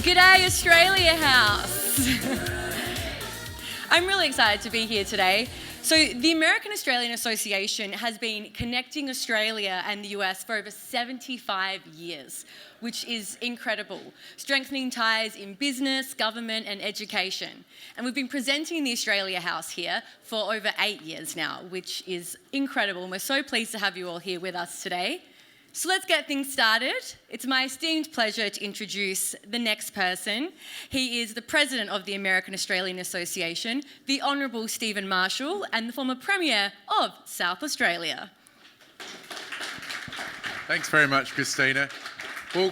G'day Australia House. I'm really excited to be here today. So the American Australian Association has been connecting Australia and the US for over 75 years, which is incredible, strengthening ties in business, government and education. And we've been presenting the Australia House here for over 8 years now, which is incredible. And we're so pleased to have you all here with us today. So let's get things started. It's my esteemed pleasure to introduce the next person. He is the President of the American Australian Association, the Honourable Stephen Marshall, and the former Premier of South Australia. Thanks very much, Christina. Well,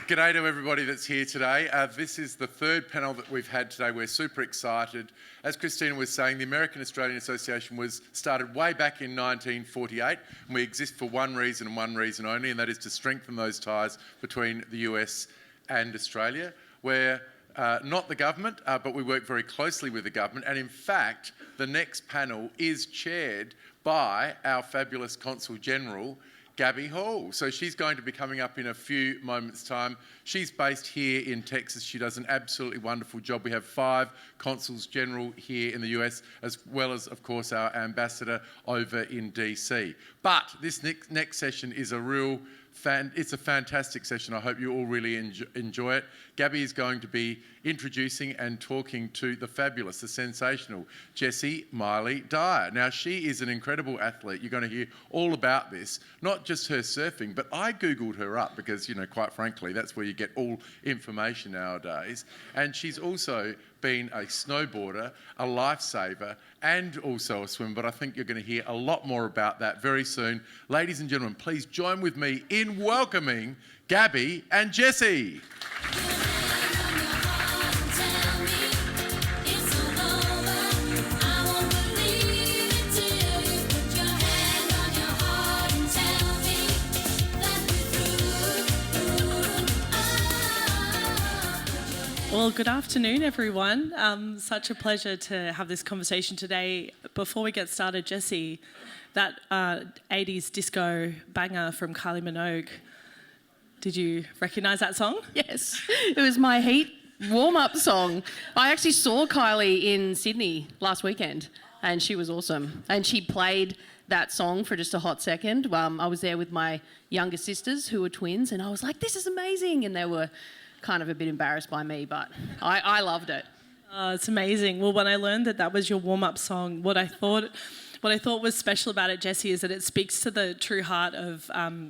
g'day to everybody that's here today. This is the third panel that we've had today. We're super excited. As Christina was saying, the American Australian Association was started way back in 1948, and we exist for one reason and one reason only, and that is to strengthen those ties between the US and Australia. We're not the government, but we work very closely with the government, and in fact, the next panel is chaired by our fabulous Consul-General, Gabby Hall. So she's going to be coming up in a few moments' time. She's based here in Texas. She does an absolutely wonderful job. We have 5 Consuls General here in the US, as well as, of course, our ambassador over in DC. But this next session is it's a fantastic session. I hope you all really enjoy it. Gabby is going to be introducing and talking to the fabulous, the sensational Jessi Miley-Dyer. Now, she is an incredible athlete. You're going to hear all about this, not just her surfing, but I Googled her up because, quite frankly, that's where you get all information nowadays. And she's also been a snowboarder, a lifesaver, and also a swimmer, but I think you're going to hear a lot more about that very soon. Ladies and gentlemen, please join with me in welcoming Gabby and Jessi. Well, good afternoon, everyone. Such a pleasure to have this conversation today. Before we get started, Jessi, that 80s disco banger from Kylie Minogue, did you recognise that song? Yes, it was my heat warm-up song. I actually saw Kylie in Sydney last weekend and she was awesome. And she played that song for just a hot second. I was there with my younger sisters who were twins and I was like, this is amazing. And they were kind of a bit embarrassed by me, but I loved it. It's amazing. Well, when I learned that was your warm-up song, what I thought was special about it, Jessi, is that it speaks to the true heart of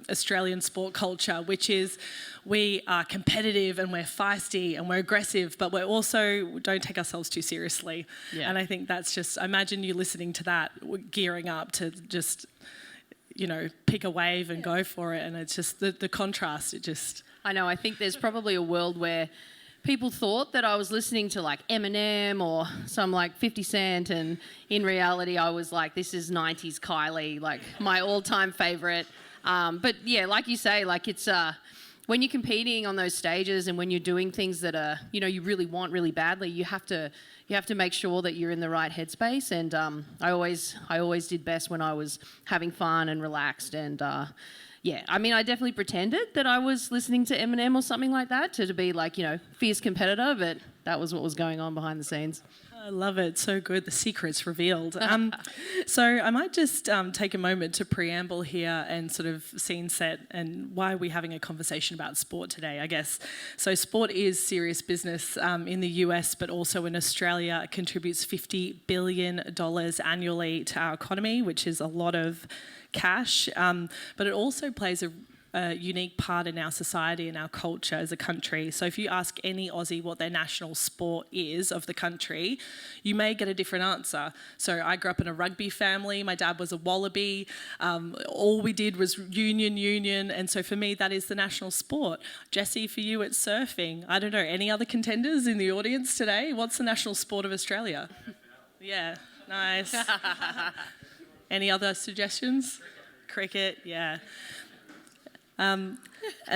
Australian sport culture, which is we are competitive and we're feisty and we're aggressive, but we're also don't take ourselves too seriously. Yeah. And I think that's just, imagine you listening to that, gearing up to just, pick a wave and go for it. And it's just the contrast, I know, I think there's probably a world where people thought that I was listening to like Eminem or some like 50 Cent, and in reality I was like, this is 90s Kylie, like my all-time favourite. But yeah, like you say, like it's when you're competing on those stages and when you're doing things that are, you really want really badly, you have to make sure that you're in the right headspace. And I always did best when I was having fun and relaxed. And yeah, I mean, I definitely pretended that I was listening to Eminem or something like that to be like, fierce competitor, but that was what was going on behind the scenes. I love it. So good. The secret's revealed. So I might just take a moment to preamble here and sort of scene set and why are we having a conversation about sport today, I guess. So sport is serious business in the US, but also in Australia. It contributes $50 billion annually to our economy, which is a lot of cash, but it also plays a unique part in our society and our culture as a country. So if you ask any Aussie what their national sport is of the country, you may get a different answer. So I grew up in a rugby family. My dad was a Wallaby. All we did was union. And so for me, that is the national sport. Jessi, for you, it's surfing. I don't know, any other contenders in the audience today? What's the national sport of Australia? Yeah, nice. Any other suggestions? Cricket, yeah. And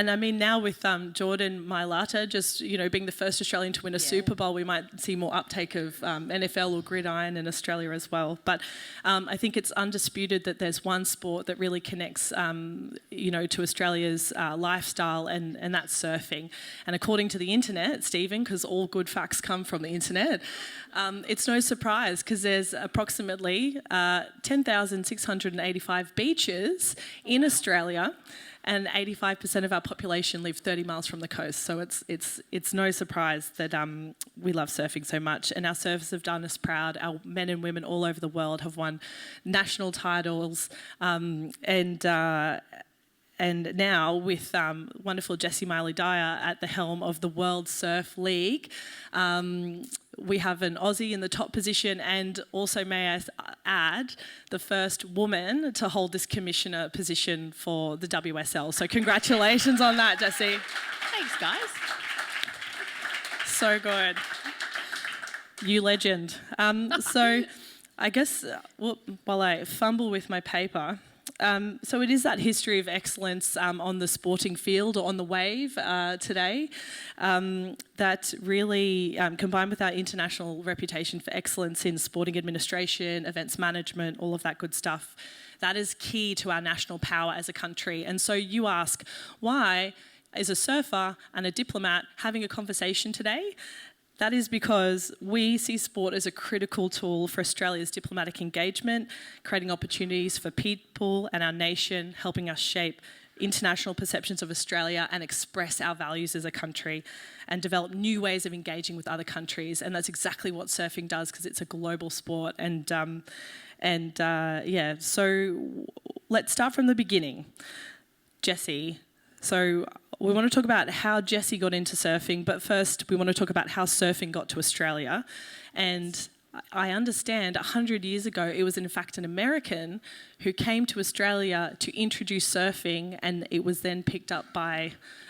I mean, now with Jordan Mailata just, being the first Australian to win a Super Bowl, we might see more uptake of NFL or gridiron in Australia as well. But I think it's undisputed that there's one sport that really connects, to Australia's lifestyle, and that's surfing. And according to the internet, Stephen, because all good facts come from the internet, it's no surprise because there's approximately 10,685 beaches in Australia, and 85% of our population live 30 miles from the coast. So it's no surprise that we love surfing so much. And our surfers have done us proud. Our men and women all over the world have won national titles, and now with wonderful Jessi Miley-Dyer at the helm of the World Surf League, we have an Aussie in the top position, and also, may I add, the first woman to hold this commissioner position for the WSL. So congratulations on that, Jessi. Thanks, guys. So good. You legend. So I guess while I fumble with my paper, so it is that history of excellence on the sporting field or on the wave today that really, combined with our international reputation for excellence in sporting administration, events management, all of that good stuff, that is key to our national power as a country. And so you ask, why is a surfer and a diplomat having a conversation today? That is because we see sport as a critical tool for Australia's diplomatic engagement, creating opportunities for people and our nation, helping us shape international perceptions of Australia and express our values as a country and develop new ways of engaging with other countries. And that's exactly what surfing does, because it's a global sport. So let's start from the beginning. Jessi, so we want to talk about how Jessi got into surfing, but first we want to talk about how surfing got to Australia. And I understand 100 years ago it was in fact an American who came to Australia to introduce surfing, and it was then picked up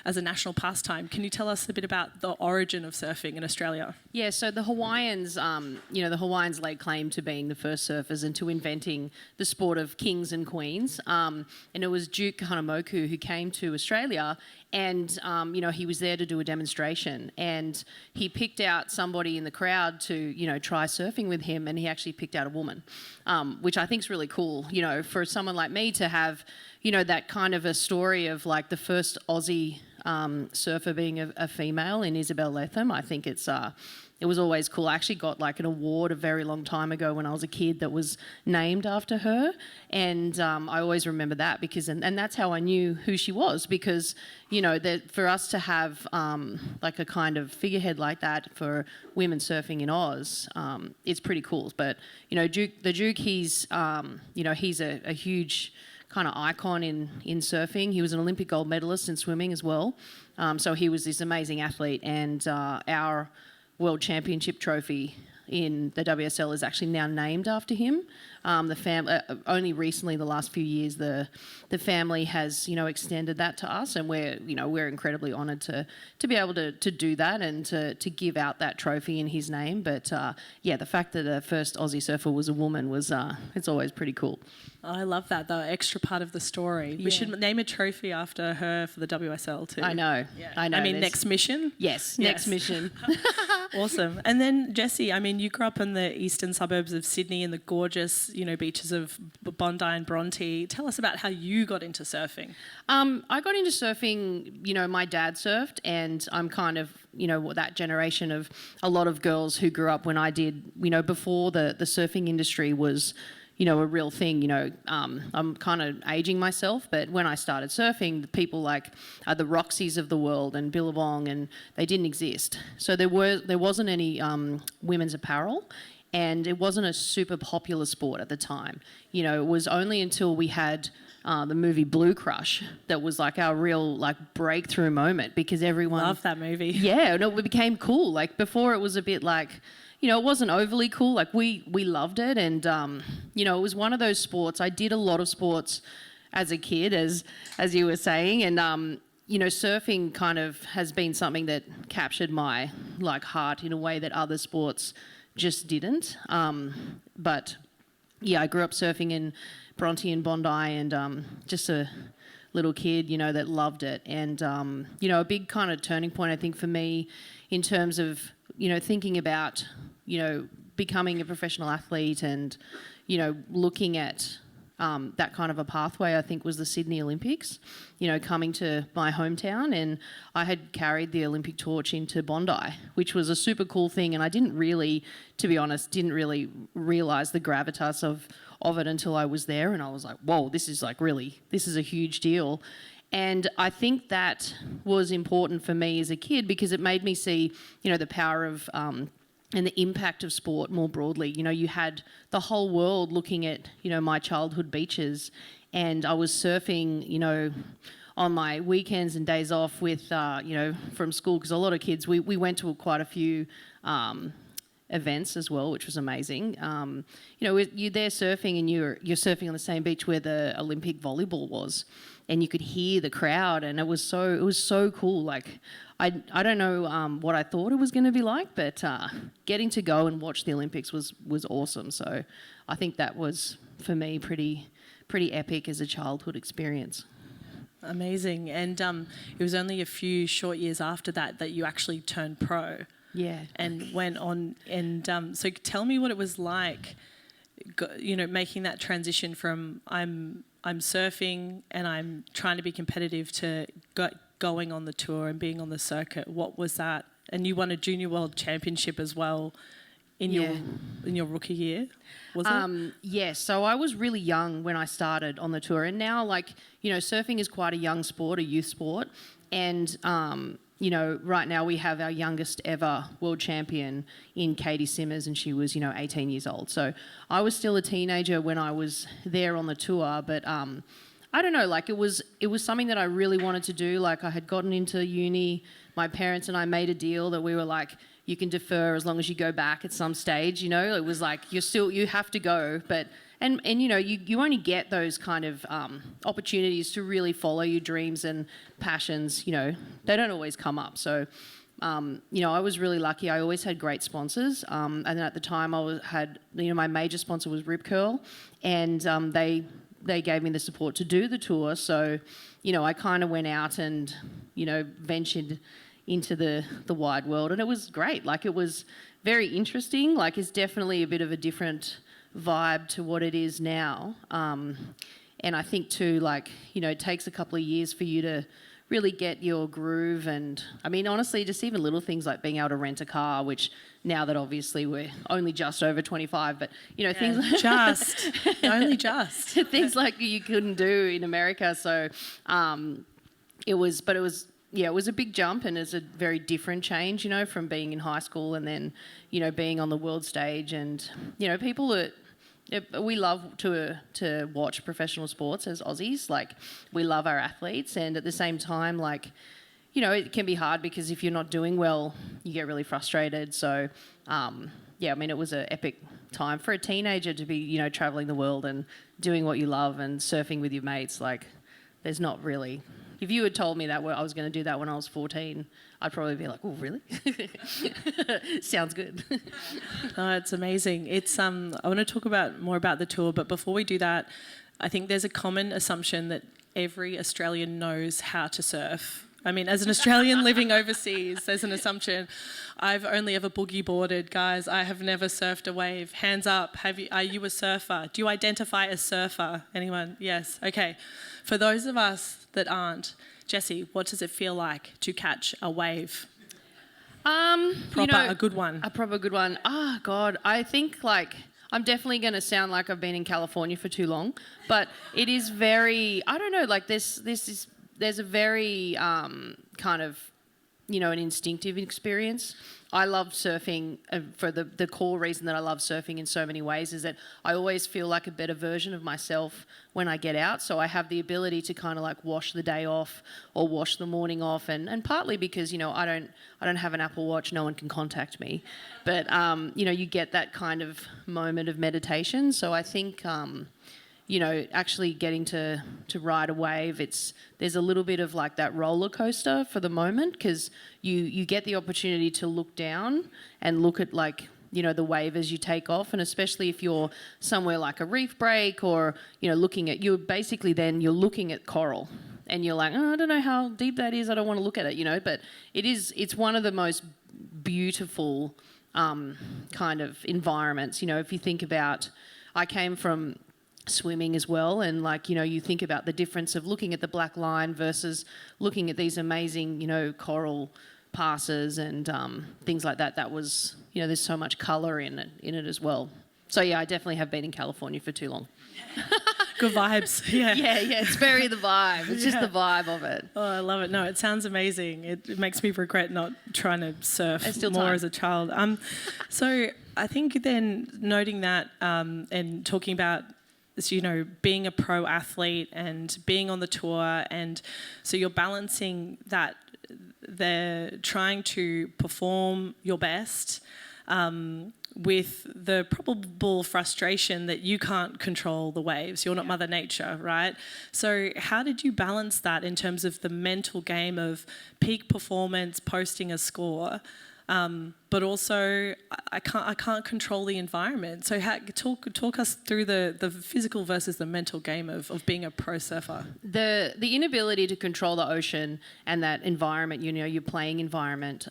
as a national pastime. Can you tell us a bit about the origin of surfing in Australia? Yeah, so the Hawaiians, the Hawaiians laid claim to being the first surfers and to inventing the sport of kings and queens. And it was Duke Kahanamoku who came to Australia, and he was there to do a demonstration, and he picked out somebody in the crowd to try surfing with him, and he actually picked out a woman, which I think is really cool. For someone like me to have that kind of a story of like the first Aussie surfer being a female in Isabel Latham, I think it was always cool. I actually got like an award a very long time ago when I was a kid that was named after her, and I always remember that because and that's how I knew who she was, because for us to have like a kind of figurehead like that for women surfing in Oz, it's pretty cool. But the Duke, he's a huge kind of icon in surfing. He was an Olympic gold medalist in swimming as well. So he was this amazing athlete, and our World Championship trophy in the WSL is actually now named after him. Only recently, the last few years, the family has extended that to us, and we're incredibly honoured to be able to do that and to give out that trophy in his name. But the fact that the first Aussie surfer was a woman was it's always pretty cool. I love that, the extra part of the story. Yeah. We should name a trophy after her for the WSL too. I know. Yeah. I know. I mean, next mission? Yes, next mission. Awesome. And then, Jessi, I mean, you grew up in the eastern suburbs of Sydney in the gorgeous, beaches of Bondi and Bronte. Tell us about how you got into surfing. I got into surfing, my dad surfed, and I'm kind of, that generation of a lot of girls who grew up when I did, before the surfing industry was a real thing. I'm kind of aging myself, but when I started surfing, people like the Roxys of the world and Billabong, and they didn't exist. So there wasn't any women's apparel, and it wasn't a super popular sport at the time. It was only until we had the movie Blue Crush that was like our real like breakthrough moment, because everyone loved that movie. Yeah, no, it became cool. Like before, it was a bit like, it wasn't overly cool. Like we loved it, and it was one of those sports. I did a lot of sports as a kid, as you were saying, and surfing kind of has been something that captured my like heart in a way that other sports just didn't. But yeah, I grew up surfing in Bronte and Bondi, and just a little kid, you know, that loved it. And, you know, a big kind of turning point, I think, for me in terms of, you know, thinking about, you know, becoming a professional athlete and, you know, looking at that kind of a pathway, I think, was the Sydney Olympics, you know, coming to my hometown. And I had carried the Olympic torch into Bondi, which was a super cool thing. And I didn't really, to be honest, realise the gravitas of it until I was there. And I was like, whoa, this is a huge deal. And I think that was important for me as a kid because it made me see, you know, the power of and the impact of sport more broadly. You know, you had the whole world looking at, you know, my childhood beaches, and I was surfing, you know, on my weekends and days off with, you know, from school, because a lot of kids, we went to quite a few events as well, which was amazing. You know, you're there surfing and you're surfing on the same beach where the Olympic volleyball was, and you could hear the crowd, and it was so cool. Like, I don't know what I thought it was going to be like, but getting to go and watch the Olympics was awesome. So I think that was, for me, pretty epic as a childhood experience. Amazing. And it was only a few short years after that you actually turned pro. Yeah. And went on. And so tell me what it was like, you know, making that transition from I'm surfing and I'm trying to be competitive to going on the tour and being on the circuit. What was that? And you won a junior world championship as well in your rookie year, was it? Yeah, so I was really young when I started on the tour, and now, like, you know, surfing is quite a young sport, a youth sport, and you know, right now we have our youngest ever world champion in Katie Simmers, and she was, you know, 18 years old. So I was still a teenager when I was there on the tour, but I don't know, like it was something that I really wanted to do. Like, I had gotten into uni, my parents and I made a deal that we were like, you can defer as long as you go back at some stage, you know. It was like, you have to go, but and you know, you only get those kind of opportunities to really follow your dreams and passions, you know, they don't always come up. So you know, I was really lucky. I always had great sponsors, and then at the time had, you know, my major sponsor was Rip Curl, and they gave me the support to do the tour. So, you know, I kind of went out and, you know, ventured into the wide world, and it was great. Like, it was very interesting. Like, it's definitely a bit of a different vibe to what it is now. And I think too, like, you know, it takes a couple of years for you to really get your groove. And I mean, honestly, just even little things like being able to rent a car, which now that obviously we're only just over 25, but, you know, things like only just things like you couldn't do in America. So it was a big jump, and it's a very different change, you know, from being in high school and then, you know, being on the world stage. And, you know, we love to watch professional sports as Aussies. Like, we love our athletes, and at the same time, like, you know, it can be hard because if you're not doing well, you get really frustrated. So, yeah, I mean, it was an epic time for a teenager to be, you know, traveling the world and doing what you love and surfing with your mates. Like, there's not really... If you had told me that I was going to do that when I was 14, I'd probably be like, oh, really? Sounds good. Oh, it's amazing. It's I want to talk more about the tour, but before we do that, I think there's a common assumption that every Australian knows how to surf. I mean, as an Australian living overseas, there's an assumption. I've only ever boogie boarded, guys. I have never surfed a wave. Hands up. Are you a surfer? Do you identify as surfer? Anyone? Yes. Okay. For those of us that aren't, Jessi, what does it feel like to catch a wave? A good one. A proper good one. Oh, God. I think, like, I'm definitely going to sound like I've been in California for too long, but it is very, I don't know, like there's a very kind of, you know, an instinctive experience. I love surfing for the core reason that I love surfing in so many ways is that I always feel like a better version of myself when I get out. So I have the ability to kind of like wash the day off or wash the morning off, and partly because, you know, I don't have an Apple Watch, no one can contact me, but you know, you get that kind of moment of meditation. So I think you know, actually getting to ride a wave, there's a little bit of like that roller coaster for the moment, because you get the opportunity to look down and look at, like, you know, the wave as you take off, and especially if you're somewhere like a reef break or, you know, you're looking at coral, and you're like, oh, I don't know how deep that is. I don't want to look at it, you know. But it's one of the most beautiful kind of environments. You know, if you think about, I came from swimming as well, and like, you know, you think about the difference of looking at the black line versus looking at these amazing, you know, coral passes and things like that. That was, you know, there's so much colour in it as well. So yeah, I definitely have been in California for too long. Good vibes. Yeah. Yeah, it's very the vibe. It's just the vibe of it. Oh, I love it. No, it sounds amazing. It makes me regret not trying to surf more as a child. So I think then noting that and talking about, you know, being a pro athlete and being on the tour, and so you're balancing that, they're trying to perform your best with the probable frustration that you can't control the waves. You're not Mother Nature, right? So how did you balance that in terms of the mental game of peak performance, posting a score, but also I can't control the environment. So talk us through the physical versus the mental game of being a pro surfer. The inability to control the ocean and that environment, you know, your playing environment,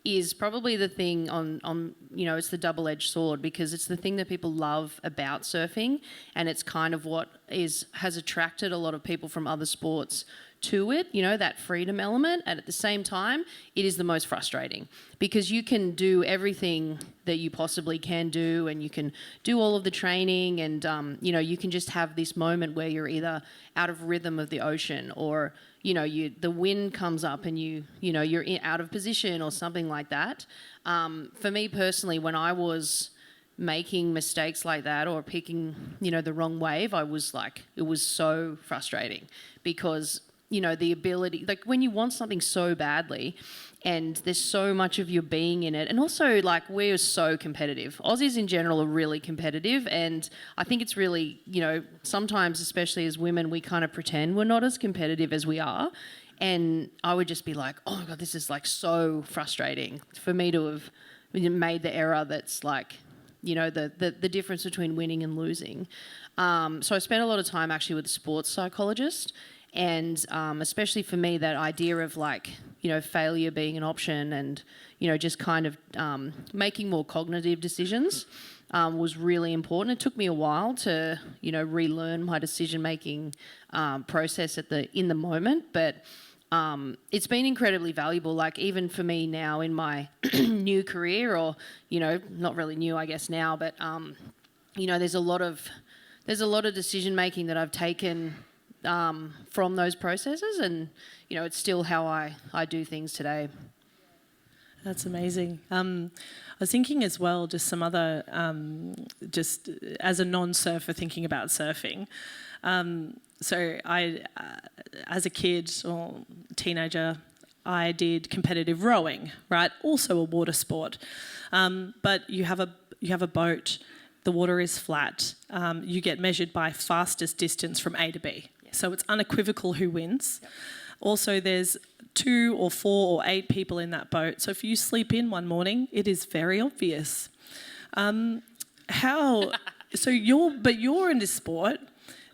is probably the thing on you know, it's the double-edged sword, because it's the thing that people love about surfing, and it's kind of what has attracted a lot of people from other sports to it, you know, that freedom element. And at the same time, it is the most frustrating, because you can do everything that you possibly can do, and you can do all of the training, and you know, you can just have this moment where you're either out of rhythm of the ocean, or you know, the wind comes up and you know, you're out of position or something like that. For me personally, when I was making mistakes like that or picking, you know, the wrong wave, I was like, it was so frustrating, because you know, the ability, like when you want something so badly and there's so much of your being in it, and also like we're so competitive. Aussies in general are really competitive, and I think it's really, you know, sometimes, especially as women, we kind of pretend we're not as competitive as we are. And I would just be like, oh my God, this is like so frustrating for me to have made the error that's like, you know, the difference between winning and losing. So I spent a lot of time actually with a sports psychologist. And especially for me, that idea of like, you know, failure being an option, and, you know, just kind of making more cognitive decisions was really important. It took me a while to, you know, relearn my decision-making process in the moment, but it's been incredibly valuable. Like even for me now in my new career, or, you know, not really new, I guess now, but, you know, there's a lot of decision-making that I've taken from those processes, and you know, it's still how I do things today. That's amazing. I was thinking as well, just some other, just as a non-surfer thinking about surfing. So I, as a kid or teenager, I did competitive rowing, right? Also a water sport, but you have a boat. The water is flat. You get measured by fastest distance from A to B. So it's unequivocal who wins. Yep. Also, there's 2 or 4 or 8 people in that boat. So if you sleep in one morning, it is very obvious. So you're in this sport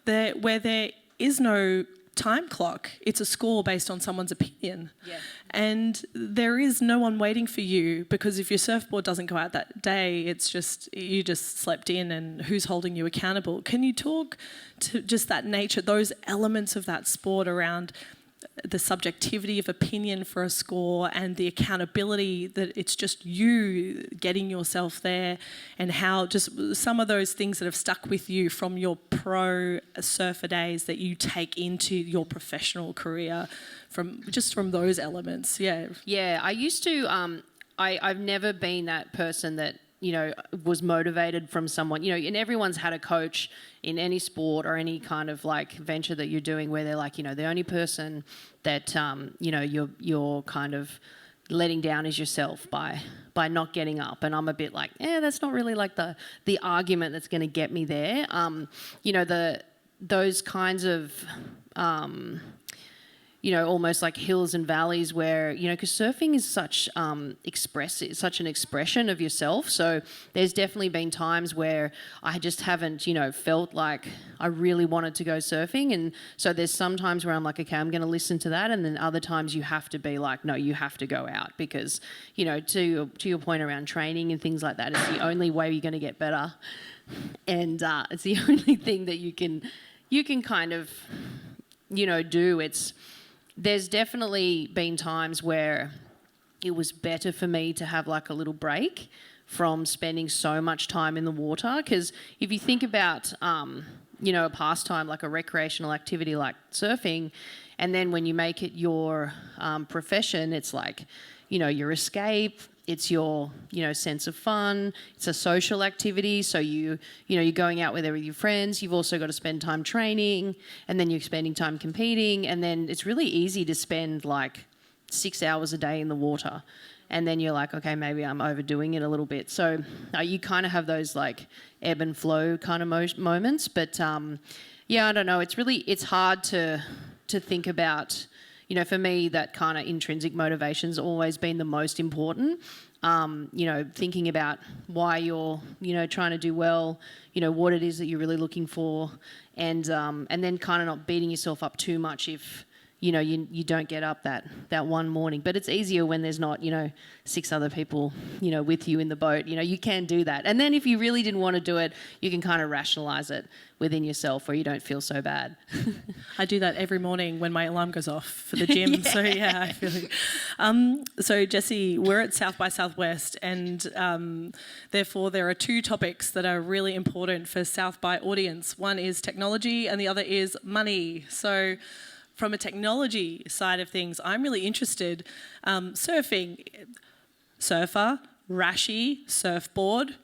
where there is no time clock. It's a score based on someone's opinion. Yeah. And there is no one waiting for you, because if your surfboard doesn't go out that day, it's just, you just slept in, and who's holding you accountable? Can you talk to just that nature, those elements of that sport around the subjectivity of opinion for a score and the accountability that it's just you getting yourself there, and how just some of those things that have stuck with you from your pro surfer days that you take into your professional career from those elements? Yeah, I used to I've never been that person that, you know, was motivated from someone, you know, and everyone's had a coach in any sport or any kind of like venture that you're doing where they're like, you know, the only person that, you know, you're kind of letting down is yourself by not getting up. And I'm a bit like, that's not really like the argument that's going to get me there. You know, those kinds of almost like hills and valleys where, because surfing is such such an expression of yourself. So there's definitely been times where I just haven't, felt like I really wanted to go surfing. And so there's some times where I'm like, okay, I'm going to listen to that. And then other times you have to be like, no, you have to go out because, to your point around training and things like that, it's the only way you're going to get better. And it's the only thing that you can kind of, do. There's definitely been times where it was better for me to have like a little break from spending so much time in the water. Because if you think about, a pastime, like a recreational activity like surfing, and then when you make it your profession, it's like, your escape, it's your, sense of fun. It's a social activity. So you're going out with your friends. You've also got to spend time training, and then you're spending time competing. And then it's really easy to spend like 6 hours a day in the water. And then you're like, okay, maybe I'm overdoing it a little bit. So you kind of have those like ebb and flow kind of moments. But I don't know. It's hard to think about. For me, that kind of intrinsic motivation's always been the most important. Thinking about why you're, trying to do well, what it is that you're really looking for, and then kind of not beating yourself up too much if, you don't get up that one morning. But it's easier when there's not, 6 other people, with you in the boat. You can do that. And then if you really didn't want to do it, you can kind of rationalise it within yourself where you don't feel so bad. I do that every morning when my alarm goes off for the gym. Yeah. So yeah, I feel it. So Jessi, we're at South by Southwest, and therefore there are 2 topics that are really important for South by audience. One is technology and the other is money. So from a technology side of things, I'm really interested. Surfing, surfer, rashie, surfboard,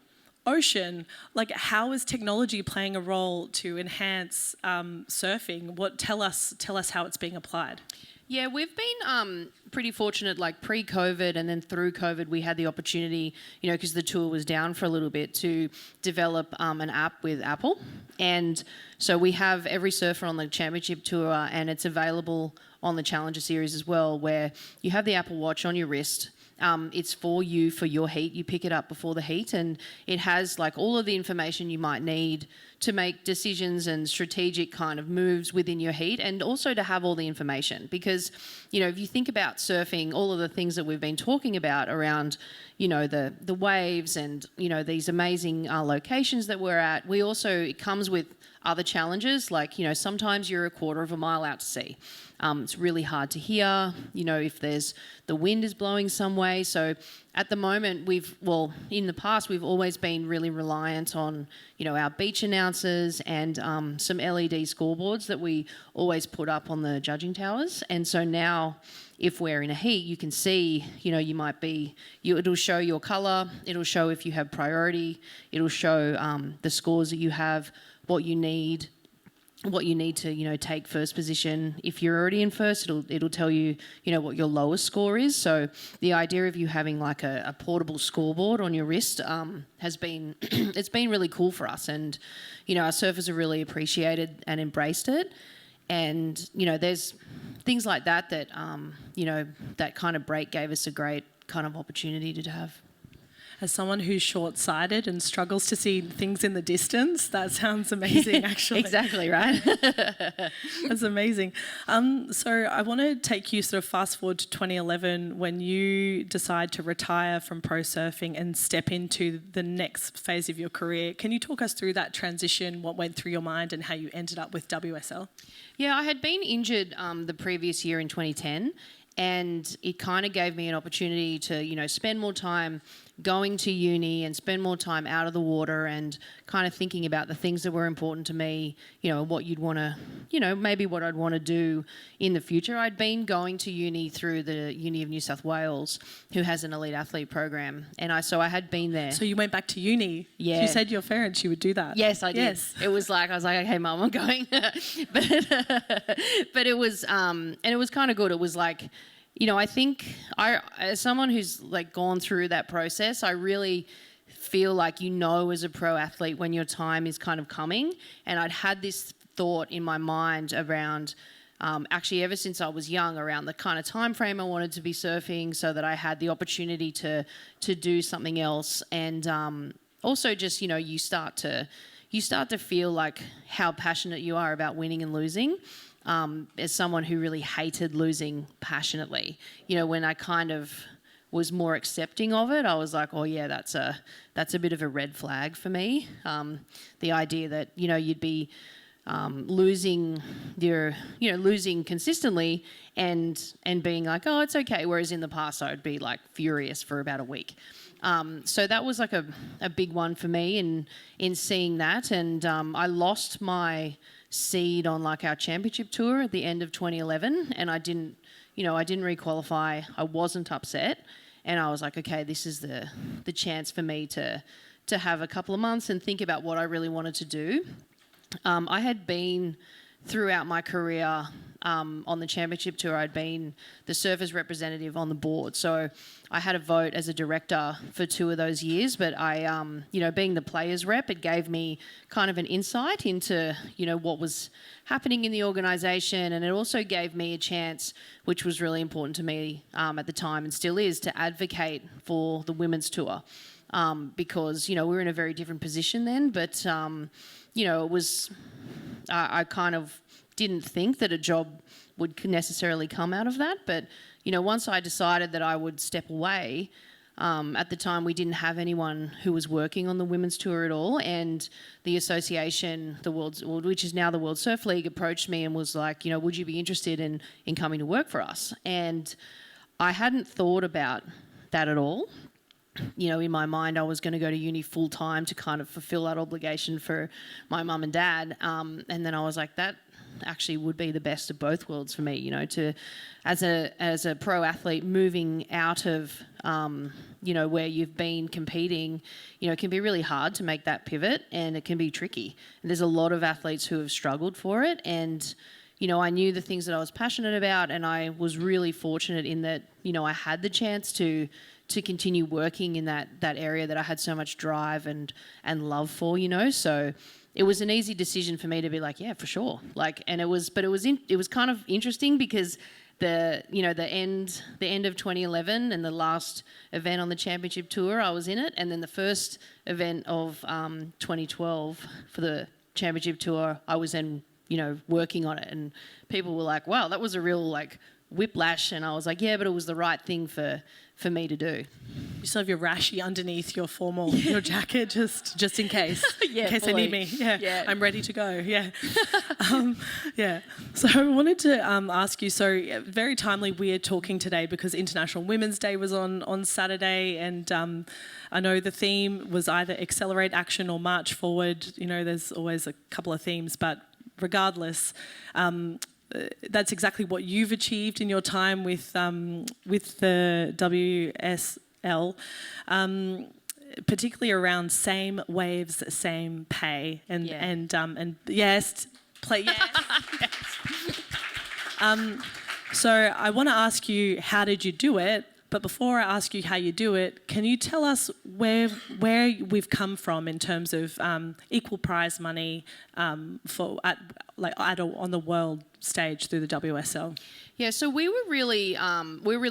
ocean. Like, how is technology playing a role to enhance surfing? Tell us how it's being applied. Yeah, we've been pretty fortunate, like pre-COVID and then through COVID, we had the opportunity, because the tour was down for a little bit, to develop an app with Apple. And so we have every surfer on the championship tour, and it's available on the Challenger Series as well, where you have the Apple Watch on your wrist. It's for you, for your heat. You pick it up before the heat, and it has like all of the information you might need to make decisions and strategic kind of moves within your heat, and also to have all the information. Because, if you think about surfing, all of the things that we've been talking about around, the waves and, these amazing locations that we're at, it comes with other challenges. Like, sometimes you're a quarter of a mile out to sea. It's really hard to hear, if the wind is blowing some way. So at the moment, in the past, we've always been really reliant on, our beach announcers and some LED scoreboards that we always put up on the judging towers. And so now, if we're in a heat, you can see, it'll show your colour, it'll show if you have priority, it'll show the scores that you have, what you need to, take first position. If you're already in first, it'll tell you, what your lowest score is. So the idea of you having like a portable scoreboard on your wrist has been, it's been really cool for us. And, our surfers have really appreciated and embraced it. And, there's things like that, that kind of break gave us a great kind of opportunity to have. As someone who's short-sighted and struggles to see things in the distance, that sounds amazing, actually. Exactly, right? That's amazing. So I want to take you sort of fast forward to 2011 when you decide to retire from pro surfing and step into the next phase of your career. Can you talk us through that transition, what went through your mind and how you ended up with WSL? Yeah, I had been injured the previous year in 2010, and it kind of gave me an opportunity to, spend more time going to uni and spend more time out of the water and kind of thinking about the things that were important to me, what you'd want to, maybe what I'd want to do in the future. I'd been going to uni through the Uni of New South Wales, who has an elite athlete program. And I had been there. So you went back to uni? Yeah. You said to your parents you would do that? Yes, I did. Yes. I was like, okay, Mum, I'm going. but it was, and it was kind of good. It was like, I think as someone who's like gone through that process, I really feel like as a pro athlete when your time is kind of coming. And I'd had this thought in my mind around actually ever since I was young, around the kind of time frame I wanted to be surfing, so that I had the opportunity to do something else. And also just, you start to feel like how passionate you are about winning and losing. As someone who really hated losing passionately, when I kind of was more accepting of it, I was like, oh yeah, that's a bit of a red flag for me. The idea that, you'd be losing consistently and being like, oh, it's okay. Whereas in the past, I would be like furious for about a week. So that was like a big one for me in seeing that. And I lost my seed on like our championship tour at the end of 2011, and I didn't requalify. I wasn't upset, and I was like, okay, this is the chance for me to have a couple of months and think about what I really wanted to do. I had been throughout my career on the championship tour, I'd been the surfers representative on the board. So I had a vote as a director for 2 of those years, but I, being the players rep, it gave me kind of an insight into, what was happening in the organisation, and it also gave me a chance, which was really important to me at the time and still is, to advocate for the women's tour. Because, we were in a very different position then, but, it was, I kind of didn't think that a job would necessarily come out of that. But, once I decided that I would step away, at the time we didn't have anyone who was working on the women's tour at all. And the association, which is now the World Surf League, approached me and was like, would you be interested in coming to work for us? And I hadn't thought about that at all. In my mind, I was going to go to uni full time to kind of fulfill that obligation for my mum and dad. And then I was like, that actually would be the best of both worlds for me, as a pro athlete moving out of, where you've been competing, it can be really hard to make that pivot, and it can be tricky. And there's a lot of athletes who have struggled for it. And, I knew the things that I was passionate about, and I was really fortunate in that, I had the chance to continue working in that area that I had so much drive and love for, So it was an easy decision for me to be like, yeah, for sure. And it was kind of interesting because the end of 2011 and the last event on the championship tour, I was in it, and then the first event of 2012 for the championship tour, I was then working on it, and people were like, wow, that was a real whiplash. And I was like, yeah, but it was the right thing for me to do. You still have your rashi underneath your your jacket, just in case. Yeah, in case fully. they need me. Yeah, I'm ready to go. Yeah. Yeah. So I wanted to ask you, very timely we're talking today because International Women's Day was on Saturday, and I know the theme was either accelerate action or march forward. There's always a couple of themes, but regardless, that's exactly what you've achieved in your time with the WSL, particularly around same waves, same pay, and yes, play yes. So I want to ask you, how did you do it? But before I ask you how you do it, can you tell us where we've come from in terms of equal prize money on the world stage through the WSL? Yeah, so we were really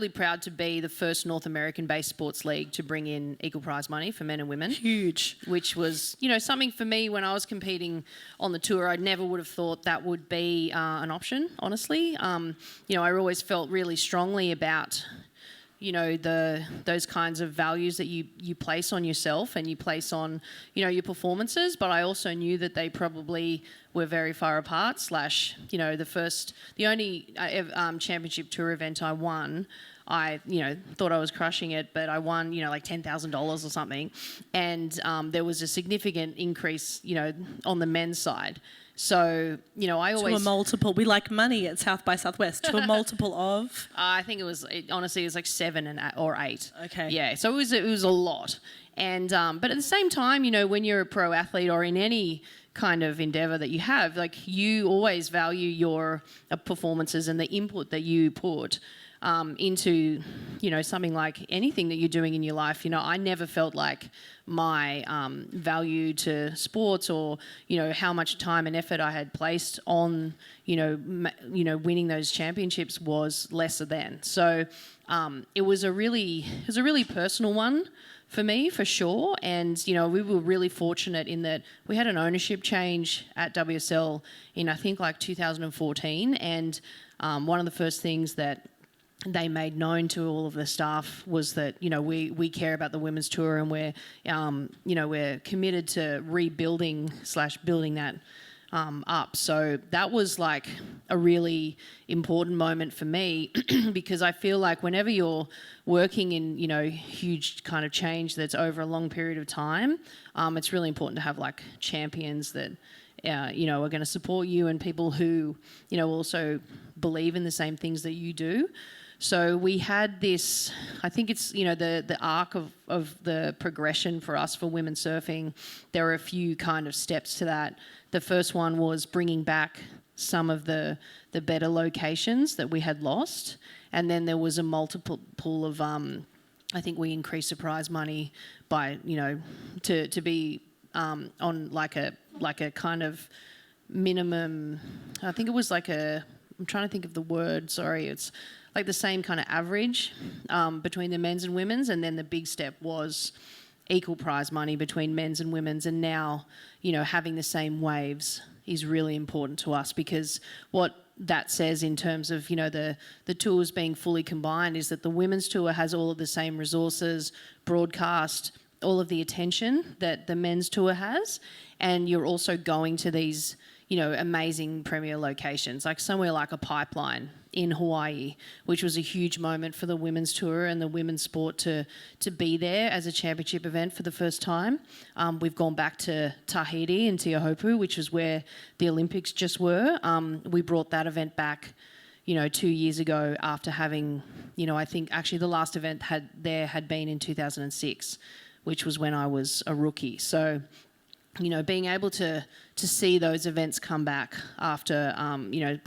proud to be the first North American-based sports league to bring in equal prize money for men and women. Huge. Which was, something for me when I was competing on the tour. I never would have thought that would be an option, honestly. I always felt really strongly about those kinds of values that you place on yourself and you place on, your performances. But I also knew that they probably were very far apart. The only championship tour event I won, I thought I was crushing it, but I won like $10,000 or something, and there was a significant increase on the men's side. So, I always... To a multiple. We like money at South by Southwest. To a multiple of? I think honestly, it was like 7 or 8. Okay. Yeah, so it was a lot. And but at the same time, when you're a pro athlete or in any kind of endeavour that you have, you always value your performances and the input that you put. into, something like anything that you're doing in your life. I never felt like my value to sports or, how much time and effort I had placed on, winning those championships was lesser than. So it was a really personal one for me, for sure. And, we were really fortunate in that we had an ownership change at WSL in, I think, like 2014. And one of the first things that they made known to all of the staff was that, we care about the women's tour, and we're committed to rebuilding / building that up. So that was like a really important moment for me because I feel like whenever you're working in, huge kind of change that's over a long period of time, it's really important to have like champions that, are going to support you, and people who, also believe in the same things that you do. So we had this, I think it's, the arc of the progression for us for women surfing. There were a few kind of steps to that. The first one was bringing back some of the better locations that we had lost. And then there was a multiple pool of, I think we increased the prize money by, to be on like a kind of minimum, I think it was like I'm trying to think of the word, sorry, it's like the same kind of average between the men's and women's, and then the big step was equal prize money between men's and women's. And now, having the same waves is really important to us, because what that says in terms of, the tours being fully combined is that the women's tour has all of the same resources, broadcast, all of the attention that the men's tour has, and you're also going to these, amazing premier locations, like somewhere like a Pipeline in Hawaii, which was a huge moment for the women's tour and the women's sport to be there as a championship event for the first time. We've gone back to Tahiti and Teahopu, which is where the Olympics just were. We brought that event back 2 years ago after having, I think actually the last event had been in 2006, which was when I was a rookie. So, being able to see those events come back after,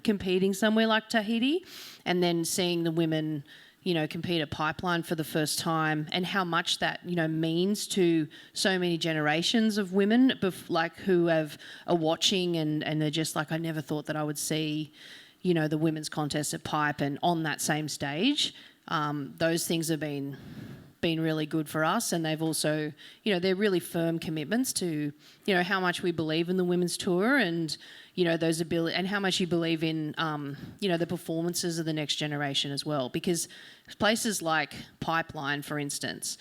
competing somewhere like Tahiti, and then seeing the women, compete at Pipeline for the first time, and how much that, means to so many generations of women, who are watching and they're just like, I never thought that I would see, the women's contest at Pipe and on that same stage. Those things have been really good for us, and they've also, they're really firm commitments to, how much we believe in the women's tour, and those ability, and how much you believe in, the performances of the next generation as well. Because places like Pipeline, for instance,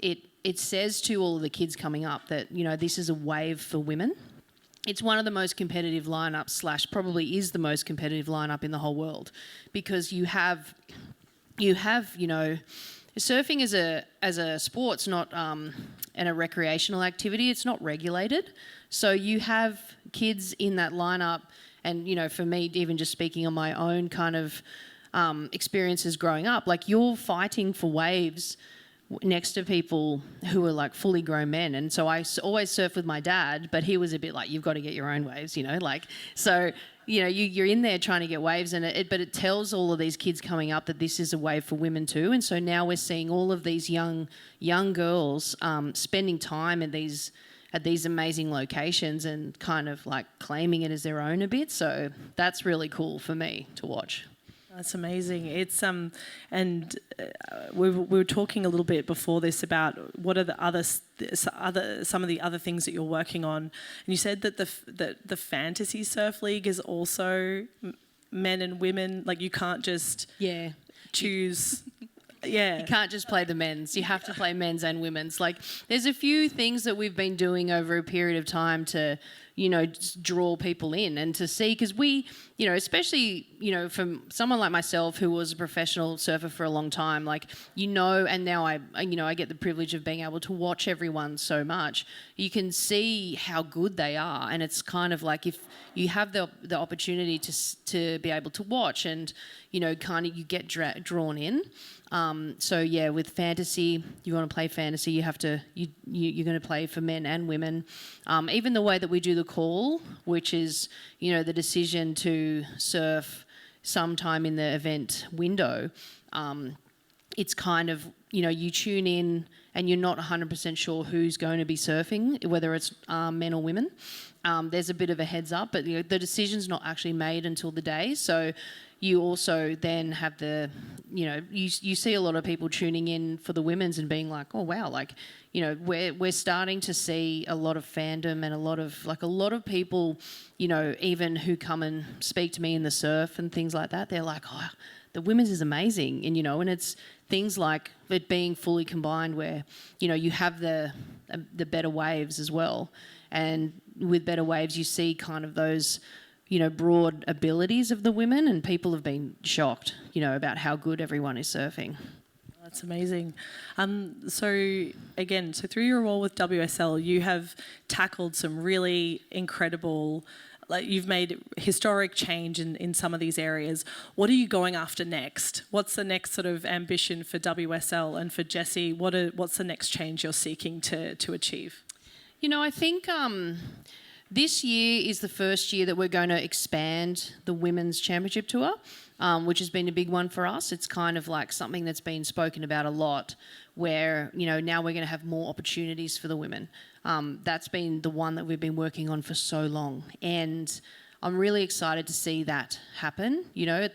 it says to all of the kids coming up that, this is a wave for women. It's one of the most competitive lineups / probably is the most competitive lineup in the whole world, because you have, surfing as a sport's not and a recreational activity. It's not regulated, so you have kids in that lineup. And for me, even just speaking on my own kind of experiences growing up, like you're fighting for waves next to people who are like fully grown men. And so I always surf with my dad, but he was a bit like, you've got to get your own waves, so. You're in there trying to get waves, but it tells all of these kids coming up that this is a wave for women too. And so now we're seeing all of these young girls spending time at these amazing locations and kind of like claiming it as their own a bit. So that's really cool for me to watch. That's amazing. It's and we were talking a little bit before this about what are some of the other things that you're working on, and you said that the fantasy surf league is also men and women. Like you can't just choose. Yeah. You can't just play the men's. You have to play men's and women's. Like there's a few things that we've been doing over a period of time to, just draw people in and to see, because we, especially, from someone like myself who was a professional surfer for a long time, like, and now I get the privilege of being able to watch everyone so much. You can see how good they are, and it's kind of like if you have the opportunity to be able to watch and, kind of you get drawn in. With fantasy, you want to play fantasy, you have to, you're going to play for men and women. Even the way that we do the call, which is, the decision to surf, sometime in the event window, it's kind of, you tune in and you're not 100% sure who's going to be surfing, whether it's men or women. There's a bit of a heads up, but the decision's not actually made until the day. So you also then have you see a lot of people tuning in for the women's and being like, oh wow, we're starting to see a lot of fandom and a lot of people, even who come and speak to me in the surf and things like that. They're like, oh, the women's is amazing, and it's things like it being fully combined where you have the better waves as well, and with better waves you see kind of those broad abilities of the women, and people have been shocked about how good everyone is surfing. That's amazing. So through your role with WSL, you have tackled some really incredible, you've made historic change in some of these areas. What are you going after next? What's the next sort of ambition for WSL and for Jessi? What's the next change you're seeking to achieve? I think this year is the first year that we're going to expand the Women's Championship Tour, which has been a big one for us. It's kind of like something that's been spoken about a lot where, now we're going to have more opportunities for the women. That's been the one that we've been working on for so long. And I'm really excited to see that happen. At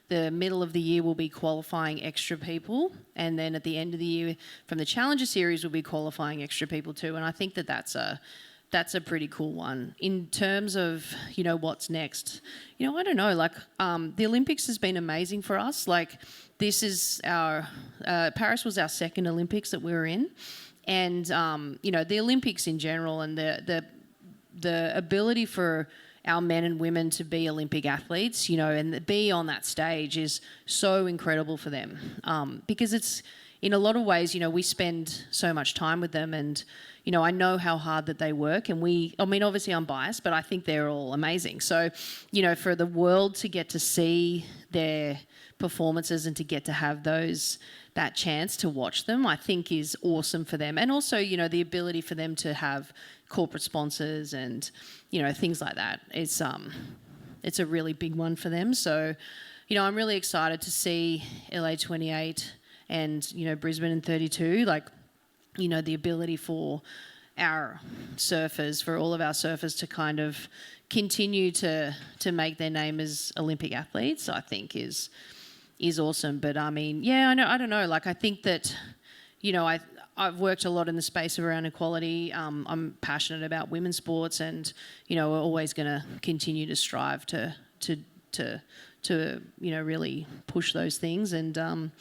the middle of the year, we'll be qualifying extra people. And then at the end of the year, from the Challenger Series, we'll be qualifying extra people too. And I think that that's a pretty cool one. In terms of, what's next, I don't know, the Olympics has been amazing for us. This is Paris was our second Olympics that we were in. And, the Olympics in general and the ability for our men and women to be Olympic athletes, and be on that stage is so incredible for them. Because it's, in a lot of ways, we spend so much time with them, and, I know how hard that they work, and obviously I'm biased, but I think they're all amazing. So, for the world to get to see their performances and to get to have that chance to watch them, I think is awesome for them. And also, the ability for them to have corporate sponsors and, things like that. It's a really big one for them. So, I'm really excited to see LA 28 and, Brisbane in 32, the ability for our surfers, for all of our surfers to kind of continue to make their name as Olympic athletes, I think is awesome. But I don't know. I think that, I've worked a lot in the space around equality. I'm passionate about women's sports, and, we're always going to continue to strive to really push those things. And,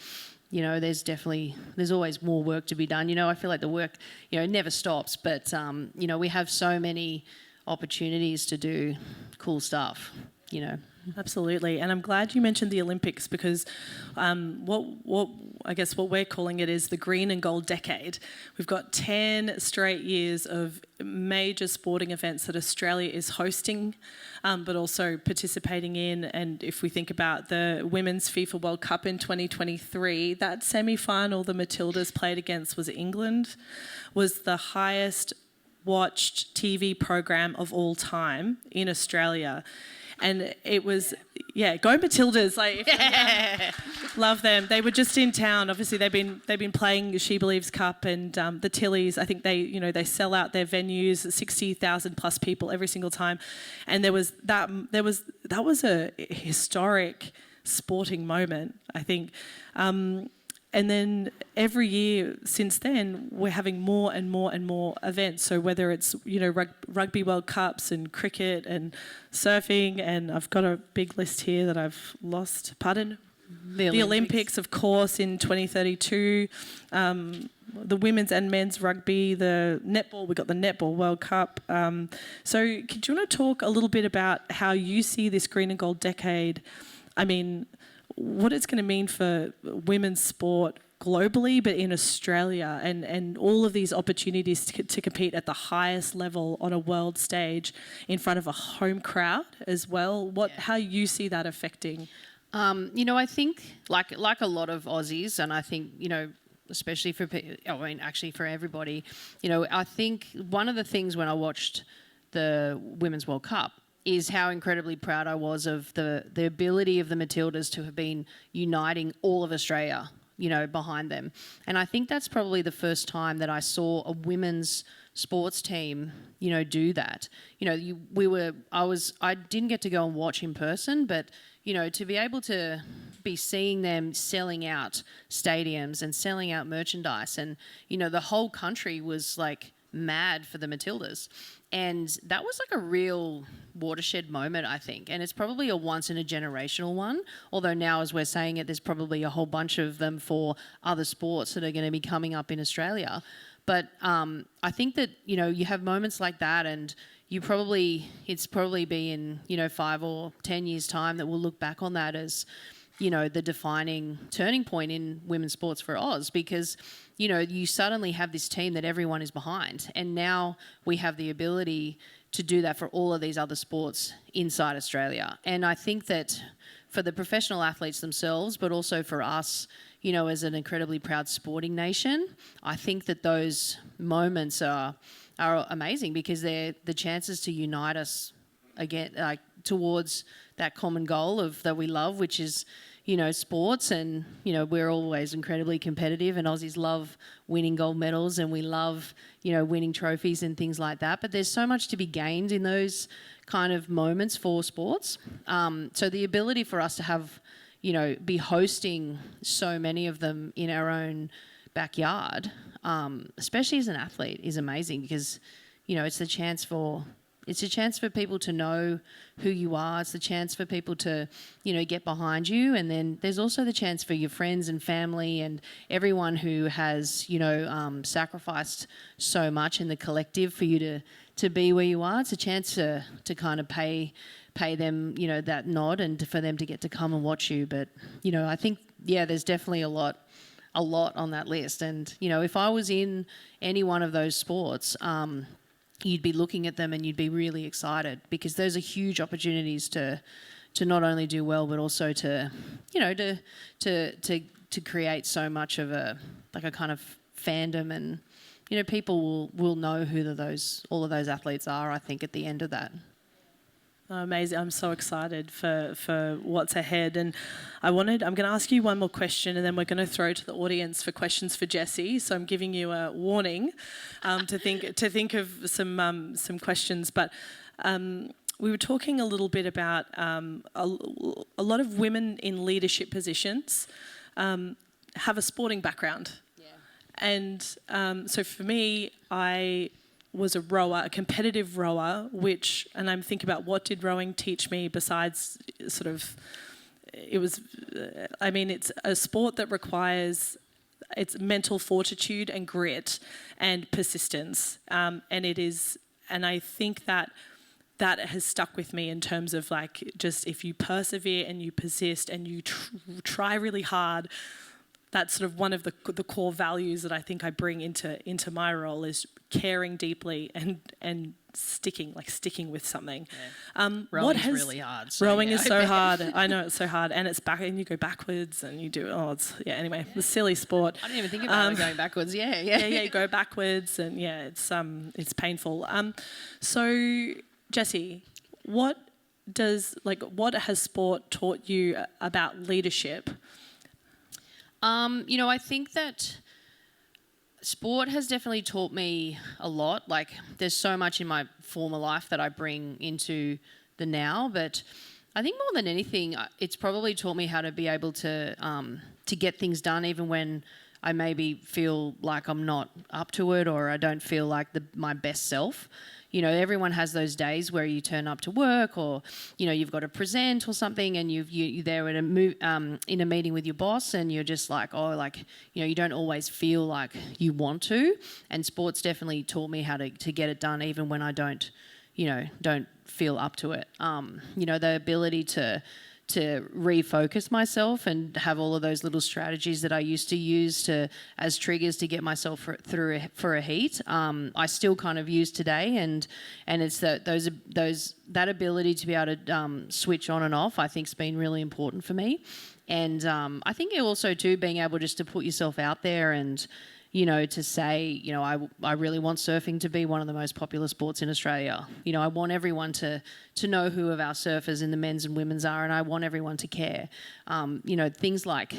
there's always more work to be done. I feel like the work, never stops, but, we have so many opportunities to do cool stuff, Absolutely, and I'm glad you mentioned the Olympics because what we're calling it is the green and gold decade. We've got 10 straight years of major sporting events that Australia is hosting, but also participating in. And if we think about the Women's FIFA World Cup in 2023, that semi-final the Matildas played against was England, was the highest watched TV program of all time in Australia. And it was, go Matildas! Love them. They were just in town. Obviously, they've been playing She Believes Cup, and the Tillies. I think they sell out their venues, 60,000 plus people every single time. And that was a historic sporting moment, I think. And then every year since then, we're having more and more and more events. So whether it's, Rugby World Cups and cricket and surfing, and I've got a big list here that I've lost. Pardon? The Olympics, of course, in 2032. The women's and men's rugby, the netball, we've got the Netball World Cup. So do you want to talk a little bit about how you see this green and gold decade? What it's going to mean for women's sport globally, but in Australia, and all of these opportunities to compete at the highest level on a world stage in front of a home crowd as well. How you see that affecting? I think like a lot of Aussies, and I think, especially actually for everybody, I think one of the things when I watched the Women's World Cup is how incredibly proud I was of the ability of the Matildas to have been uniting all of Australia, you know, behind them. And I think that's probably the first time that I saw a women's sports team, you know, do that. You know, I didn't get to go and watch in person, but, you know, to be able to be seeing them selling out stadiums and selling out merchandise, and, you know, the whole country was like mad for the Matildas. And that was like a real watershed moment, I think. And it's probably a once in a generational one. Although now, as we're saying it, there's probably a whole bunch of them for other sports that are going to be coming up in Australia. But I think that, you know, you have moments like that, and it's probably be in, you know, 5 or 10 years' time that we'll look back on that as, you know, the defining turning point in women's sports for Oz, because, you know, you suddenly have this team that everyone is behind, and now we have the ability to do that for all of these other sports inside Australia. And I think that for the professional athletes themselves, but also for us, you know, as an incredibly proud sporting nation, I think that those moments are amazing, because they're the chances to unite us again, like towards that common goal of that we love, which is, you know, sports. And, you know, we're always incredibly competitive, and Aussies love winning gold medals, and we love, you know, winning trophies and things like that. But there's so much to be gained in those kind of moments for sports. So the ability for us to have, you know, be hosting so many of them in our own backyard, especially as an athlete, is amazing, because, you know, it's a chance for people to know who you are. It's the chance for people to, you know, get behind you. And then there's also the chance for your friends and family and everyone who has, you know, sacrificed so much in the collective for you to be where you are. It's a chance to kind of pay them, you know, that nod, and for them to get to come and watch you. But, you know, I think, yeah, there's definitely a lot on that list. And, you know, if I was in any one of those sports, you'd be looking at them and you'd be really excited, because those are huge opportunities to not only do well, but also to, you know, to create so much of a kind of fandom, and, you know, people will know who all of those athletes are, I think, at the end of that. Oh, amazing. I'm so excited for what's ahead. And I'm going to ask you one more question, and then we're going to throw to the audience for questions for Jessi. So I'm giving you a warning to think of some questions. But we were talking a little bit about a lot of women in leadership positions have a sporting background. Yeah. And so for me, I was a competitive rower, and I'm thinking about what did rowing teach me besides sort of, it's a sport that requires, it's mental fortitude and grit and persistence. And I think that has stuck with me in terms of, like, just if you persevere and you persist and you try really hard, that's sort of one of the core values that I think I bring into my role, is caring deeply and sticking with something. Yeah. Rowing is really hard. Rowing is so hard. I know it's so hard, and it's back, and you go backwards, and you do. Anyway, the silly sport. I didn't even think about going backwards. Yeah. You go backwards, and it's painful. So, Jessi, what has sport taught you about leadership? You know, I think that sport has definitely taught me a lot. Like, there's so much in my former life that I bring into the now, but I think more than anything, it's probably taught me how to be able to get things done, even when I maybe feel like I'm not up to it, or I don't feel like my best self. You know, everyone has those days where you turn up to work, or, you know, you've got to present or something, and you're there in a meeting with your boss, and you're just like, you don't always feel like you want to. And sports definitely taught me how to get it done, even when I don't feel up to it. You know, the ability to refocus myself and have all of those little strategies that I used to use as triggers to get myself through for a heat. I still kind of use today, and it's that ability to be able to switch on and off, I think, has been really important for me. And I think also too, being able just to put yourself out there and, to say, I really want surfing to be one of the most popular sports in Australia. I want everyone to know who of our surfers in the men's and women's are, and I want everyone to care. Things like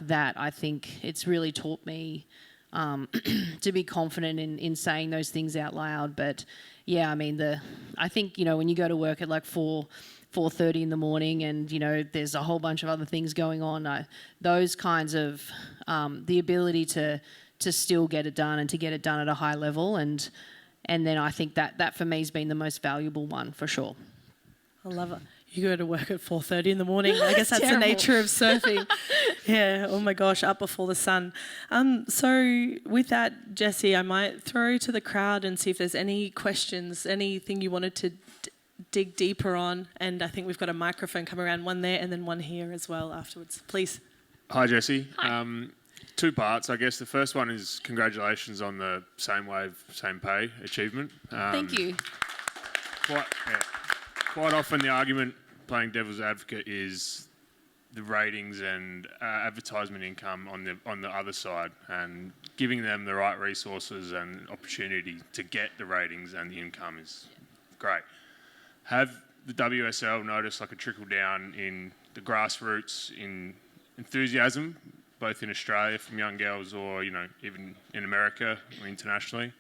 that, I think it's really taught me to be confident in saying those things out loud. But yeah, I think, when you go to work at like 4:30 in the morning and, there's a whole bunch of other things going on, those kinds of, the ability to still get it done and to get it done at a high level. And then I think that for me has been the most valuable one for sure. I love it. You go to work at 4:30 in the morning. I guess that's the Terrible. nature of surfing. Yeah, oh my gosh, up before the sun. So with that, Jessi, I might throw to the crowd and see if there's any questions, anything you wanted to dig deeper on. And I think we've got a microphone coming around, one there and then one here as well afterwards. Please. Hi, Jessi. Hi. Two parts, I guess. The first one is congratulations on the same wave, same pay achievement. Thank you. Quite often the argument, playing devil's advocate, is the ratings and advertisement income on the other side, and giving them the right resources and opportunity to get the ratings and the income is great. Have the WSL noticed like a trickle down in the grassroots in enthusiasm, both in Australia from young girls or, even in America or internationally?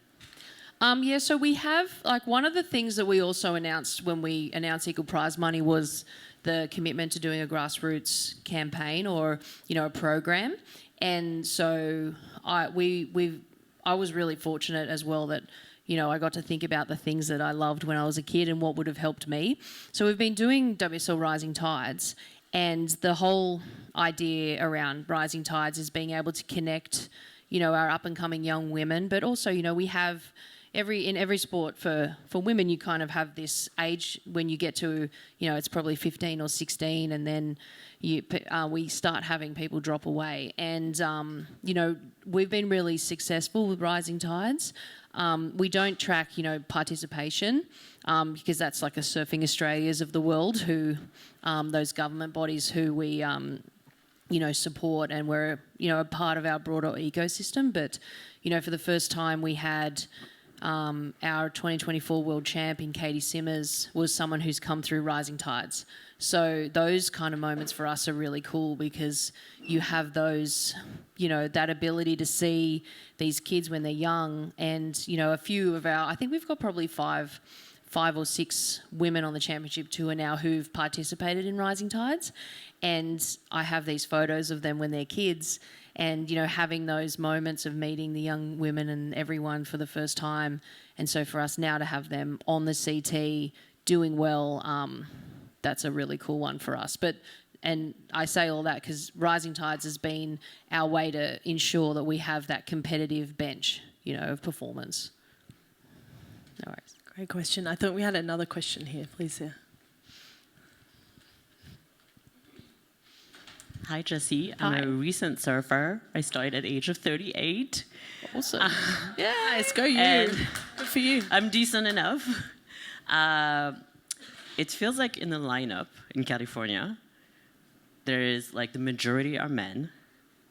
So we have, one of the things that we also announced when we announced Equal Prize Money was the commitment to doing a grassroots campaign or, a program. And so I was really fortunate as well that, I got to think about the things that I loved when I was a kid and what would have helped me. So we've been doing WSL Rising Tides, and the whole idea around Rising Tides is being able to connect, our up-and-coming young women, but also, we have in every sport for women, you kind of have this age when you get to, it's probably 15 or 16, and then we start having people drop away. And, we've been really successful with Rising Tides. We don't track, participation, because that's like a Surfing Australias of the world, who those government bodies who we support, and we're a part of our broader ecosystem. But for the first time, we had our 2024 world champion Katie Simmers was someone who's come through Rising Tides. So those kind of moments for us are really cool, because you have those, that ability to see these kids when they're young. And, a few of I think we've got probably five or six women on the championship tour now who've participated in Rising Tides. And I have these photos of them when they're kids, and, having those moments of meeting the young women and everyone for the first time. And so for us now to have them on the CT doing well, that's a really cool one for us. And I say all that because Rising Tides has been our way to ensure that we have that competitive bench, of performance. No worries. Great question. I thought we had another question here. Please, yeah. Hi, Jessi. I'm a recent surfer. I started at the age of 38. Awesome. Yes, go you. And Good for you. I'm decent enough. It feels like in the lineup in California, there is like the majority are men.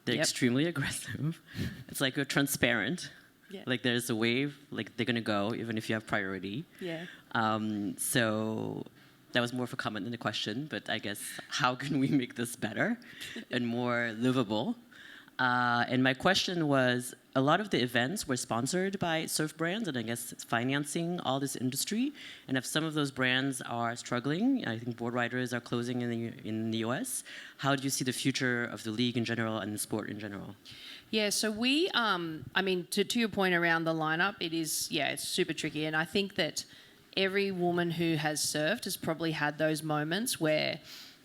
They're extremely aggressive. It's like you're transparent. Yeah. Like there's a wave, like they're gonna go even if you have priority. Yeah. So that was more of a comment than a question, but I guess how can we make this better and more livable? And my question was, a lot of the events were sponsored by surf brands, and I guess it's financing all this industry. And if some of those brands are struggling, I think board riders are closing in the US, how do you see the future of the league in general and the sport in general? Yeah, so we, to your point around the lineup, it's super tricky. And I think that every woman who has surfed has probably had those moments where,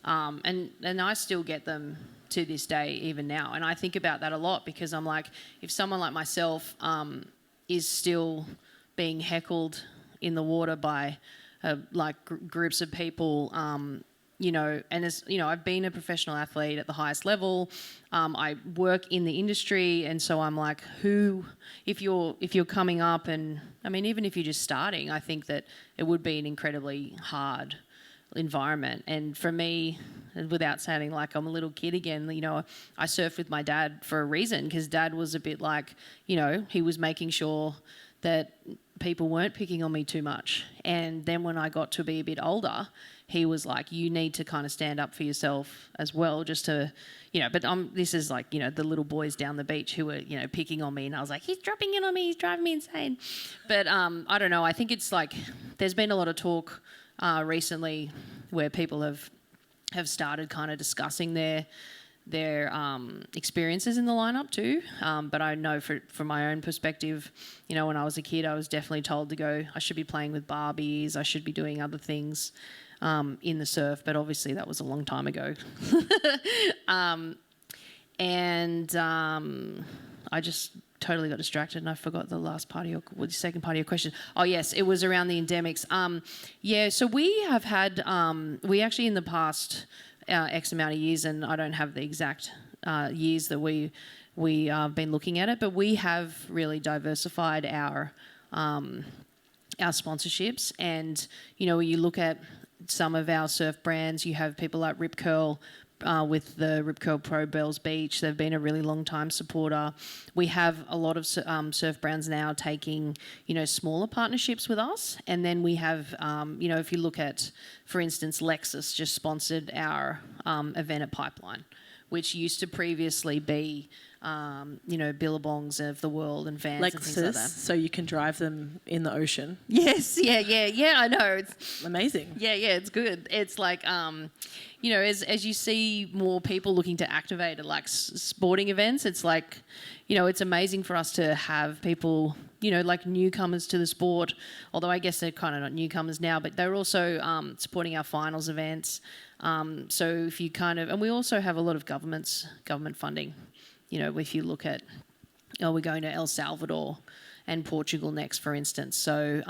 and I still get them to this day, even now. And I think about that a lot, because I'm like, if someone like myself is still being heckled in the water by groups of people, and as I've been a professional athlete at the highest level. I work in the industry, and so I'm like, if you're coming up, and even if you're just starting, I think that it would be an incredibly hard environment. And for me, without sounding like I'm a little kid again, you know, I surfed with my dad for a reason, because Dad was a bit like, you know, he was making sure that people weren't picking on me too much. And then when I got to be a bit older, he was like, you need to kind of stand up for yourself as well, just to, you know, but this is like, you know, the little boys down the beach who were, you know, picking on me, and I was like, he's dropping in on me, he's driving me insane. But I don't know, I think it's like, there's been a lot of talk recently where people have started kind of discussing their experiences in the lineup too. But I know from my own perspective, you know, when I was a kid, I was definitely told to go, I should be playing with Barbies, I should be doing other things in the surf, but obviously that was a long time ago. I just totally got distracted and I forgot the second part of your question. Oh yes, it was around the endemics. So we have had, we actually in the past X amount of years, and I don't have the exact years that we been looking at it, but we have really diversified our sponsorships. And you know, when you look at some of our surf brands, you have people like Rip Curl with the Rip Curl Pro Bells Beach. They've been a really long time supporter. We have a lot of surf brands now taking, you know, smaller partnerships with us. And then we have, you know, if you look at, for instance, Lexus just sponsored our event at Pipeline, which used to previously be, you know, Billabongs of the world and Vans and things like Lexus, that. so you can drive them in the ocean. Yes, yeah, I know. It's Amazing. Yeah, it's good. It's like, you know, as you see more people looking to activate at like sporting events, it's like, you know, it's amazing for us to have people, you know, like newcomers to the sport, although I guess they're kind of not newcomers now, but they're also supporting our finals events. So if you and we also have a lot of government funding. You know, if you look at, we're going to El Salvador and Portugal next, for instance. So,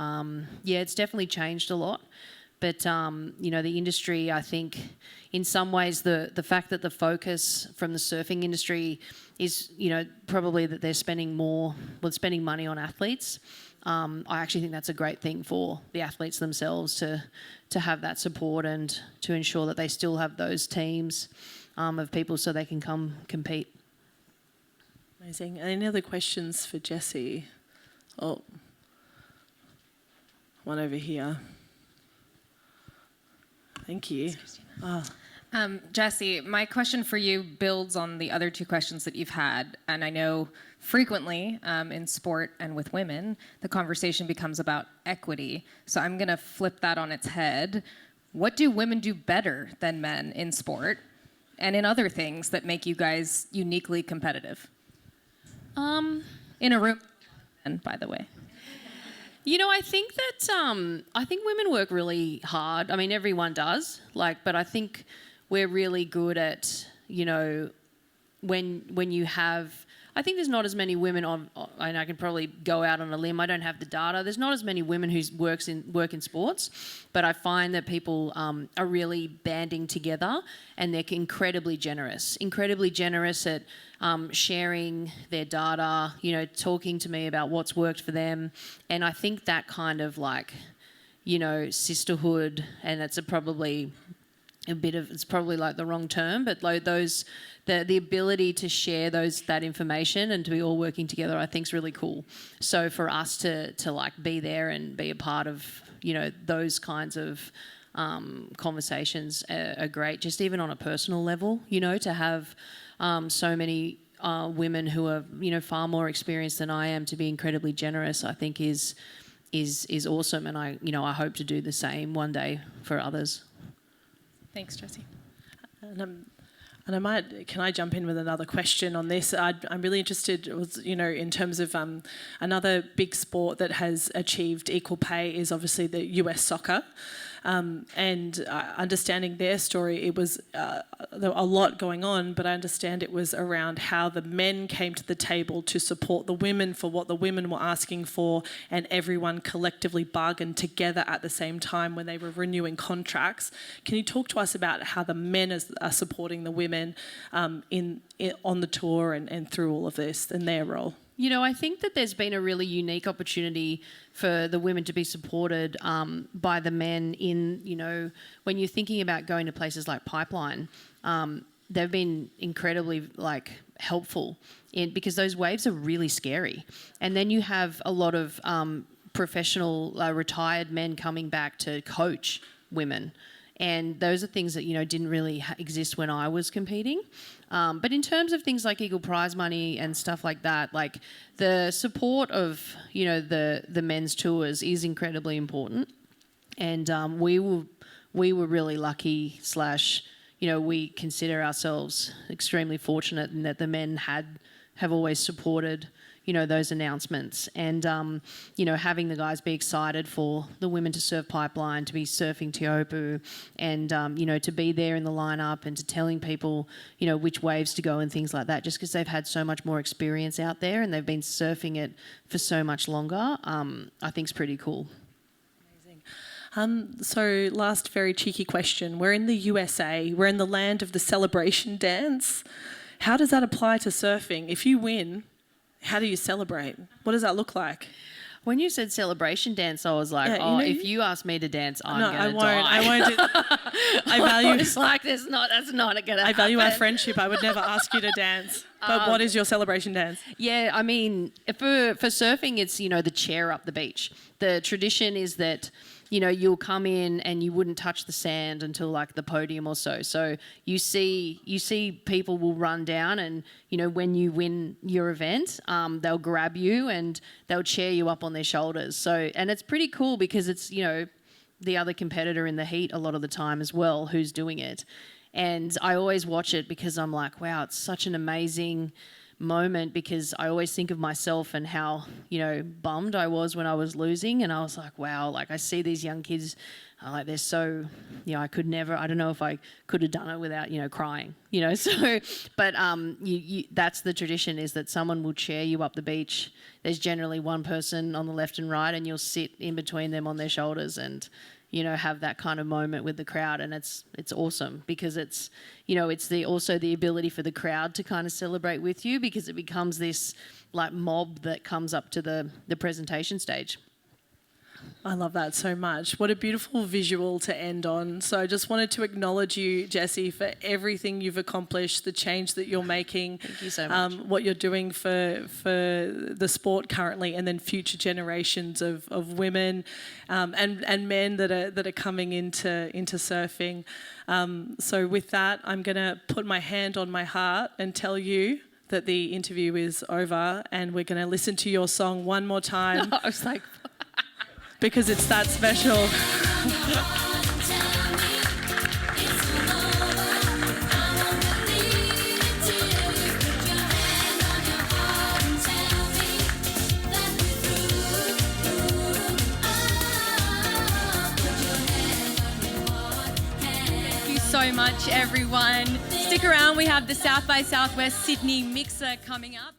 it's definitely changed a lot. But, you know, the industry, I think, in some ways, the fact that the focus from the surfing industry is, you know, probably that they're spending money on athletes. I actually think that's a great thing for the athletes themselves to have that support and to ensure that they still have those teams of people so they can come compete. Amazing. Any other questions for Jessi? Oh, one over here. Thank you. Jessi, my question for you builds on the other two questions that you've had. And I know frequently in sport and with women, the conversation becomes about equity. So I'm going to flip that on its head. What do women do better than men in sport and in other things that make you guys uniquely competitive? In a room, and by the way. You know, I think that I think women work really hard. I mean, everyone does. But I think we're really good at, you know, when you have. I think there's not as many women and I can probably go out on a limb. I don't have the data. There's not as many women who work in sports, but I find that people are really banding together, and they're incredibly generous at sharing their data. You know, talking to me about what's worked for them, and I think that kind of like, you know, sisterhood, and it's probably like the wrong term, but the ability to share that information and to be all working together, I think is really cool. So for us to like be there and be a part of, you know, those kinds of conversations are great. Just even on a personal level, you know, to have so many women who are, you know, far more experienced than I am to be incredibly generous, I think is awesome. And I hope to do the same one day for others. Thanks, Jessi. Can I jump in with another question on this? I'm really interested, you know, in terms of another big sport that has achieved equal pay is obviously the US soccer. And understanding their story, it was there were a lot going on, but I understand it was around how the men came to the table to support the women for what the women were asking for, and everyone collectively bargained together at the same time when they were renewing contracts. Can you talk to us about how the men are supporting the women on the tour and through all of this and their role? I think that there's been a really unique opportunity for the women to be supported by the men in, when you're thinking about going to places like Pipeline, they've been incredibly helpful because those waves are really scary. And then you have a lot of professional retired men coming back to coach women. And those are things that, didn't really exist when I was competing. But in terms of things like Eagle Prize money and stuff like that, the support of, the men's tours is incredibly important. And we were really lucky / we consider ourselves extremely fortunate in that the men have always supported, those announcements. And, having the guys be excited for the women to surf Pipeline, to be surfing Teopu, and, to be there in the lineup and to telling people, which waves to go and things like that, just because they've had so much more experience out there and they've been surfing it for so much longer, I think is pretty cool. So last very cheeky question. We're in the USA. We're in the land of the celebration dance. How does that apply to surfing? If you win, how do you celebrate? What does that look like? When you said celebration dance, I was like, if you ask me to dance, I'm going to die. I won't. I value. It's like that's not going to happen. I value our friendship. I would never ask you to dance. But what is your celebration dance? Yeah, I mean, for surfing, it's the chair up the beach. The tradition is that you'll come in and you wouldn't touch the sand until the podium or so. So you see people will run down and, when you win your event, they'll grab you and they'll chair you up on their shoulders. So, and it's pretty cool because it's, the other competitor in the heat a lot of the time as well who's doing it. And I always watch it because I'm like, wow, it's such an amazing moment, because I always think of myself and how, bummed I was when I was losing, and I was like, wow, I see these young kids, they're so, I could never, I don't know if I could have done it without, crying, so, but that's the tradition, is that someone will chair you up the beach. There's generally one person on the left and right, and you'll sit in between them on their shoulders and, have that kind of moment with the crowd. And it's awesome because it's, it's also the ability for the crowd to kind of celebrate with you, because it becomes this mob that comes up to the presentation stage. I love that so much. What a beautiful visual to end on. So I just wanted to acknowledge you, Jessi, for everything you've accomplished, the change that you're making. Thank you so much. What you're doing for the sport currently, and then future generations of women and men that are coming into surfing. So with that, I'm going to put my hand on my heart and tell you that the interview is over, and we're going to listen to your song one more time. I was like... because it's that special. Thank you so much, everyone. Stick around. We have the South by Southwest Sydney Mixer coming up.